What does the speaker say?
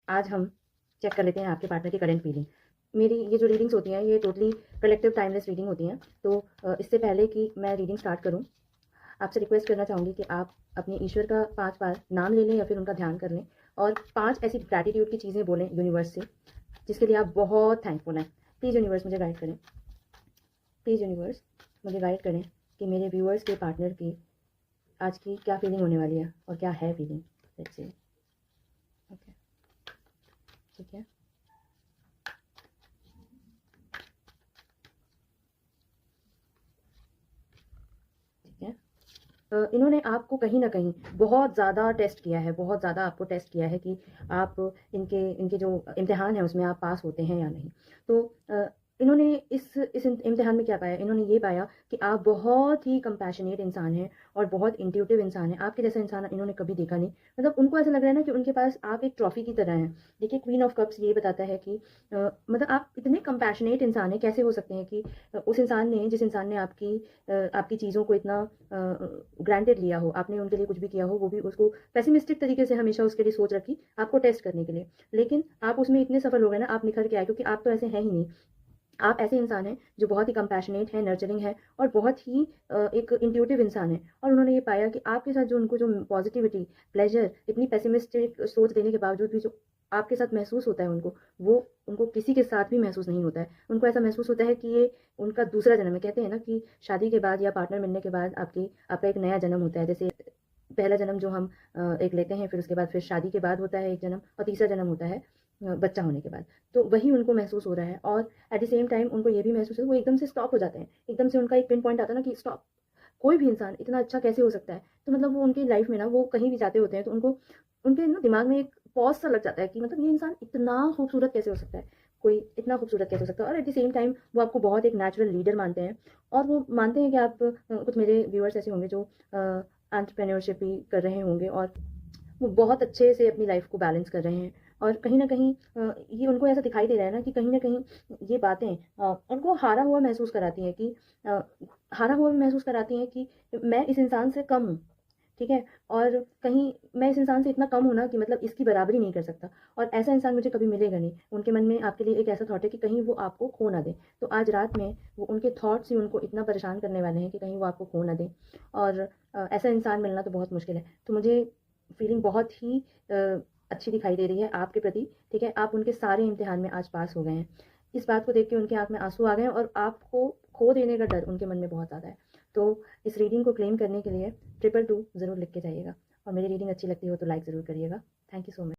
आज हम चेक कर लेते हैं आपके पार्टनर की करंट फीलिंग। मेरी ये जो रीडिंग्स होती हैं ये टोटली कलेक्टिव टाइमलेस रीडिंग होती हैं। तो इससे पहले कि मैं रीडिंग स्टार्ट करूँ, आपसे रिक्वेस्ट करना चाहूँगी कि आप अपने ईश्वर का 5 बार नाम ले लें या फिर उनका ध्यान कर लें और 5 ऐसी ग्रैटिट्यूड की चीज़ें बोलें यूनिवर्स से, जिसके लिए आप बहुत थैंकफुल हैं। प्लीज़ यूनिवर्स मुझे गाइड करें। प्लीज़ यूनिवर्स मुझे गाइड करें कि मेरे व्यूअर्स के पार्टनर की आज की क्या फीलिंग होने वाली है और क्या है फीलिंग। Let's see. ओके, ठीक है। ठीक है। इन्होंने आपको कहीं न कहीं बहुत ज़्यादा टेस्ट किया है, बहुत ज़्यादा आपको टेस्ट किया है कि आप इनके इनके जो इम्तिहान है उसमें आप पास होते हैं या नहीं। तो इन्होंने इस इम्तिहान में क्या पाया? इन्होंने ये पाया कि आप बहुत ही कंपैशनेट इंसान हैं और बहुत इंट्यूटिव इंसान हैं। आपके जैसा इंसान इन्होंने कभी देखा नहीं। मतलब उनको ऐसा लग रहा है ना कि उनके पास आप एक ट्रॉफ़ी की तरह हैं। देखिए, क्वीन ऑफ कप्स ये बताता है कि मतलब आप इतने कंपैशनेट इंसान हैं, कैसे हो सकते हैं कि उस इंसान ने जिस इंसान ने आपकी चीज़ों को इतना ग्रांटेड लिया हो, आपने उनके लिए कुछ भी किया हो, वो भी उसको पेसिमिस्टिक तरीके से हमेशा उसके लिए सोच रखी, आपको टेस्ट करने के लिए। लेकिन आप उसमें इतने सफल हो गए ना, आप निखर के आए, क्योंकि आप तो ऐसे हैं ही नहीं। आप ऐसे इंसान हैं जो बहुत ही कंपैशनेट है, नर्चरिंग है और बहुत ही एक इंट्यूटिव इंसान है। और उन्होंने ये पाया कि आपके साथ जो उनको जो पॉजिटिविटी, प्लेजर, इतनी पेसिमिस्टिक सोच देने के बावजूद भी जो आपके साथ महसूस होता है उनको, वो उनको किसी के साथ भी महसूस नहीं होता है। उनको ऐसा महसूस होता है कि ये उनका दूसरा जन्म है। कहते हैं ना कि शादी के बाद या पार्टनर मिलने के बाद आपका एक नया जन्म होता है। जैसे पहला जन्म जो हम एक लेते हैं, फिर उसके बाद फिर शादी के बाद होता है एक जन्म और तीसरा जन्म होता है बच्चा होने के बाद। तो वही उनको महसूस हो रहा है और एट द सेम टाइम उनको ये भी महसूस है, वो एकदम से स्टॉप हो जाते हैं। एकदम से उनका एक पिन पॉइंट आता है ना कि स्टॉप। कोई भी इंसान इतना अच्छा कैसे हो सकता है? तो मतलब वो उनकी लाइफ में ना, वो कहीं भी जाते होते हैं तो उनको उनके ना दिमाग में एक पॉज़ सा लग जाता है कि मतलब ये इंसान इतना खूबसूरत कैसे हो सकता है? कोई इतना खूबसूरत कैसे हो सकता है? और एट द सेम टाइम वो आपको बहुत एक नेचुरल लीडर मानते हैं और वो मानते हैं कि आप कुछ मेरे व्यूअर्स ऐसे होंगे जो एंटरप्रेन्योरशिप भी कर रहे होंगे और वो बहुत अच्छे से अपनी लाइफ को बैलेंस कर रहे हैं। और कहीं न कहीं ये उनको ऐसा दिखाई दे रहा है ना कि कहीं न कहीं ये बातें उनको हारा हुआ महसूस कराती हैं कि अ, हारा हुआ भी महसूस कराती हैं कि मैं इस इंसान से कम हूँ, ठीक है? और कहीं मैं इस इंसान से इतना कम हूँ ना कि मतलब इसकी बराबरी नहीं कर सकता और ऐसा इंसान मुझे कभी मिलेगा नहीं। उनके मन में आपके लिए एक ऐसा थॉट है कि कहीं वो आपको खो ना दें। तो आज रात में वो उनके थॉट्स ही उनको इतना परेशान करने वाले हैं कि कहीं वो आपको खो ना दें और ऐसा इंसान मिलना तो बहुत मुश्किल है। तो मुझे फीलिंग बहुत ही अच्छी दिखाई दे रही है आपके प्रति, ठीक है? आप उनके सारे इम्तिहान में आज पास हो गए हैं। इस बात को देख के उनकी आँख में आँसू आ गए हैं और आपको खो देने का डर उनके मन में बहुत ज़्यादा है। तो इस रीडिंग को क्लेम करने के लिए 222 ज़रूर लिख के जाइएगा और मेरी रीडिंग अच्छी लगती हो तो लाइक ज़रूर करिएगा। Thank you so much.